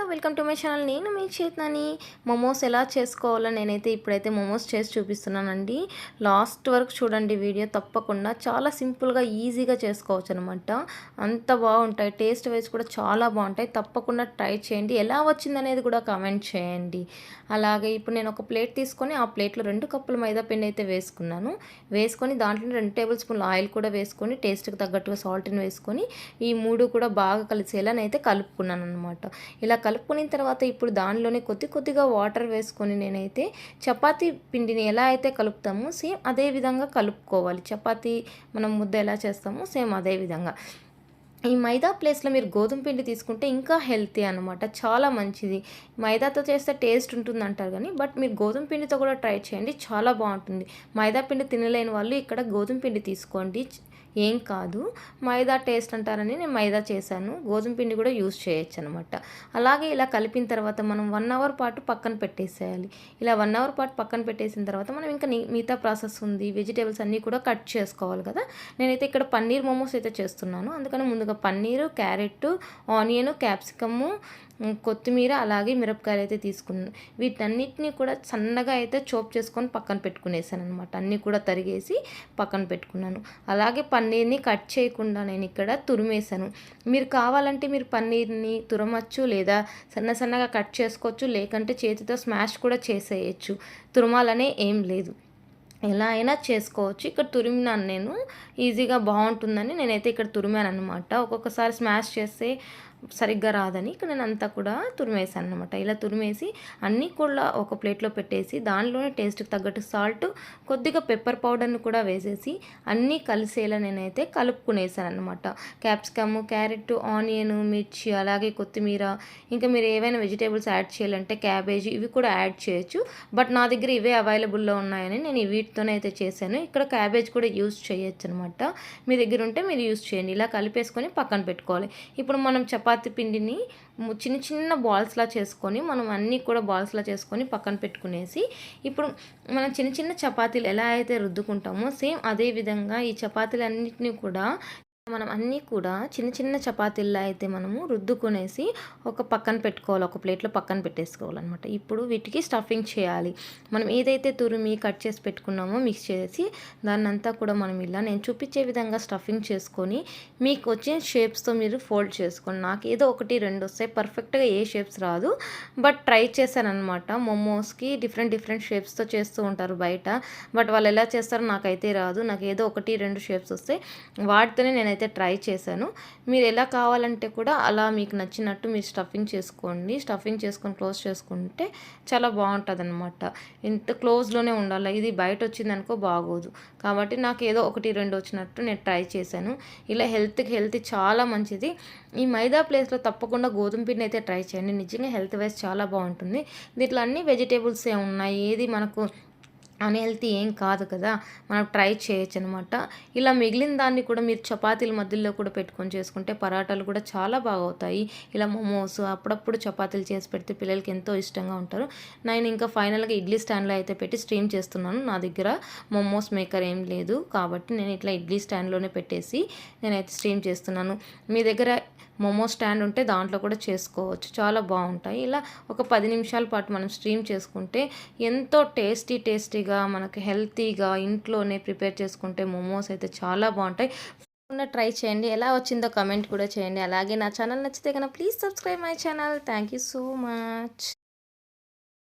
Hello welcome to my channel. నేను మీ చేతనని మోమోస్ ఎలా చేసుకోవాలో నేనైతే ఇప్పుడైతే మోమోస్ చేసి చూపిస్తున్నానండి. లాస్ట్ వరకు చూడండి వీడియో తప్పకుండా. చాలా సింపుల్గా ఈజీగా చేసుకోవచ్చు అనమాట. అంత బాగుంటాయి, టేస్ట్ వైజ్ కూడా చాలా బాగుంటాయి. తప్పకుండా ట్రై చేయండి. ఎలా వచ్చిందనేది కూడా కామెంట్ చేయండి. అలాగే ఇప్పుడు నేను ఒక ప్లేట్ తీసుకొని ఆ ప్లేట్లో 2 కప్పుల మైదా పిండి అయితే వేసుకున్నాను. వేసుకొని దాంట్లో 2 టేబుల్ స్పూన్ల ఆయిల్ కూడా వేసుకొని టేస్ట్కి తగ్గట్టుగా సాల్ట్ని వేసుకొని ఈ 3 కూడా బాగా కలిసేలా నేనైతే కలుపుకున్నాను అనమాట. ఇలా కలుపుకున్న తర్వాత ఇప్పుడు దానిలోనే కొద్దిగా వాటర్ వేసుకొని నేనైతే చపాతీ పిండిని ఎలా అయితే కలుపుతామో సేమ్ అదే విధంగా కలుపుకోవాలి. చపాతీ మనం ముద్ద ఎలా చేస్తామో సేమ్ అదే విధంగా. ఈ మైదా ప్లేస్లో మీరు గోధుమ పిండి తీసుకుంటే ఇంకా హెల్తీ అనమాట, చాలా మంచిది. మైదాతో చేస్తే టేస్ట్ ఉంటుంది అంటారు కానీ మీరు గోధుమ పిండితో కూడా ట్రై చేయండి, చాలా బాగుంటుంది. మైదా పిండి తినలేని వాళ్ళు ఇక్కడ గోధుమ పిండి తీసుకోండి, ఏం కాదు. మైదా టేస్ట్ అంటారని నేను మైదా చేశాను, గోధుమ పిండి కూడా యూజ్ చేయొచ్చు అనమాట. అలాగే ఇలా కలిపిన తర్వాత మనం 1 అవర్ పాటు పక్కన పెట్టేసేయాలి. ఇలా 1 అవర్ పాటు పక్కన పెట్టేసిన తర్వాత మనం ఇంకా మిగతా ప్రాసెస్ ఉంది. వెజిటేబుల్స్ అన్నీ కూడా కట్ చేసుకోవాలి కదా. నేనైతే ఇక్కడ పన్నీర్ మోమోస్ అయితే చేస్తున్నాను. అందుకని ముందుగా పన్నీరు, క్యారెట్, ఆనియన్, క్యాప్సికము, కొత్తిమీర అలాగే మిరపకాయలు అయితే తీసుకున్నాను. వీటన్నిటిని కూడా సన్నగా అయితే చోప్ చేసుకొని పక్కన పెట్టుకునేసాను అనమాట. అన్నీ కూడా తరిగేసి పక్కన పెట్టుకున్నాను. అలాగే పన్నీర్ని కట్ చేయకుండా నేను ఇక్కడ తురిమేశాను. మీరు కావాలంటే మీరు పన్నీర్ని తురమచ్చు, లేదా సన్నగా కట్ చేసుకోవచ్చు, లేకంటే చేతితో స్మాష్ కూడా చేసేయచ్చు. తురమాలనే ఏం లేదు, ఎలా అయినా చేసుకోవచ్చు. ఇక్కడ తురిమినాను నేను, ఈజీగా బాగుంటుందని నేనైతే ఇక్కడ తురిమాను అనమాట. ఒక్కొక్కసారి స్మాష్ చేస్తే సరిగ్గా రాదని ఇక్కడ నేను అంతా కూడా తురిమేసాను అనమాట. ఇలా తురిమేసి అన్నీ కూడా ఒక ప్లేట్లో పెట్టేసి దానిలోనే టేస్ట్కి తగ్గట్టు సాల్ట్, కొద్దిగా పెప్పర్ పౌడర్ని కూడా వేసేసి అన్నీ కలిసేలా నేనైతే కలుపుకునేసాను అనమాట. క్యాప్సికమ్, క్యారెట్, ఆనియన్, మిర్చి అలాగే కొత్తిమీర, ఇంకా మీరు ఏవైనా వెజిటేబుల్స్ యాడ్ చేయాలంటే క్యాబేజీ ఇవి కూడా యాడ్ చేయొచ్చు. నా దగ్గర ఇవే అవైలబుల్లో ఉన్నాయని నేను వీటితోనే అయితే చేశాను. ఇక్కడ క్యాబేజ్ కూడా యూజ్ చేయొచ్చు అనమాట. మీ దగ్గర ఉంటే మీరు యూజ్ చేయండి. ఇలా కలిపేసుకొని పక్కన పెట్టుకోవాలి. ఇప్పుడు మనం చపాతీ పిండిని చిన్న బాల్స్లా చేసుకొని మనం అన్నీ కూడా బాల్స్లా చేసుకొని పక్కన పెట్టుకునేసి ఇప్పుడు మనం చిన్న చపాతీలు ఎలా అయితే రుద్దుకుంటామో సేమ్ అదే విధంగా ఈ చపాతీలన్నింటినీ కూడా మనం అన్నీ కూడా చిన్న చపాతీల్లో అయితే మనము రుద్దుకునేసి ఒక పక్కన పెట్టుకోవాలి, ఒక ప్లేట్లో పక్కన పెట్టేసుకోవాలన్నమాట. ఇప్పుడు వీటికి స్టఫింగ్ చేయాలి. మనం ఏదైతే తురిమి కట్ చేసి పెట్టుకున్నామో మిక్స్ చేసి దాన్నంతా కూడా మనం ఇలా నేను చూపించే విధంగా స్టఫింగ్ చేసుకొని మీకు వచ్చే షేప్స్తో మీరు ఫోల్డ్ చేసుకోండి. నాకు ఏదో 1, 2 వస్తాయి, పర్ఫెక్ట్గా ఏ షేప్స్ రాదు. ట్రై చేశానమాట. మోమోస్కి డిఫరెంట్ షేప్స్తో చేస్తూ ఉంటారు బయట. వాళ్ళు ఎలా చేస్తారో నాకైతే రాదు. నాకు ఏదో 1, 2 షేప్స్ వస్తాయి, వాటితోనే నేనైతే ట్రై చేశాను. మీరు ఎలా కావాలంటే కూడా అలా మీకు నచ్చినట్టు మీరు స్టఫింగ్ చేసుకోండి. స్టఫింగ్ చేసుకొని క్లోజ్ చేసుకుంటే చాలా బాగుంటుంది అనమాట. ఇంత క్లోజ్లోనే ఉండాలి, ఇది బయట వచ్చిందనుకో బాగోదు. కాబట్టి నాకు ఏదో 1, 2 వచ్చినట్టు నేను ట్రై చేశాను. ఇలా హెల్తీ చాలా మంచిది. ఈ మైదా ప్లేస్లో తప్పకుండా గోధుమ పిండి అయితే ట్రై చేయండి, నిజంగా హెల్త్ వైజ్ చాలా బాగుంటుంది. దీంట్లో అన్ని వెజిటేబుల్సే ఉన్నాయి, ఏది మనకు అన్హెల్తీ ఏం కాదు కదా. మనం ట్రై చేయొచ్చు అనమాట. ఇలా మిగిలిన దాన్ని కూడా మీరు చపాతీల మధ్యలో కూడా పెట్టుకొని చేసుకుంటే పరాటాలు కూడా చాలా బాగా అవుతాయి. ఇలా మోమోస్ అప్పుడప్పుడు చపాతీలు చేసి పెడితే పిల్లలకి ఎంతో ఇష్టంగా ఉంటారు. నేను ఇంకా ఫైనల్గా ఇడ్లీ స్టాండ్లో అయితే పెట్టి స్టీమ్ చేస్తున్నాను. నా దగ్గర మోమోస్ మేకర్ ఏం లేదు కాబట్టి నేను ఇట్లా ఇడ్లీ స్టాండ్లోనే పెట్టేసి నేనైతే స్టీమ్ చేస్తున్నాను. మీ దగ్గర మోమో స్టాండ్ ఉంటే దాంట్లో కూడా చేసుకోవచ్చు, చాలా బాగుంటాయి. ఇలా ఒక 10 నిమిషాల పాటు మనం స్టీమ్ చేసుకుంటే ఎంతో టేస్టీగా మనకు హెల్తీగా ఇంట్లోనే ప్రిపేర్ చేసుకుంటే మోమోస్ అయితే చాలా బాగుంటాయి. ట్రై చేయండి, ఎలా వచ్చిందో కమెంట్ కూడా చేయండి. అలాగే నా ఛానల్ నచ్చితే కనుక please subscribe my channel. Thank you so much.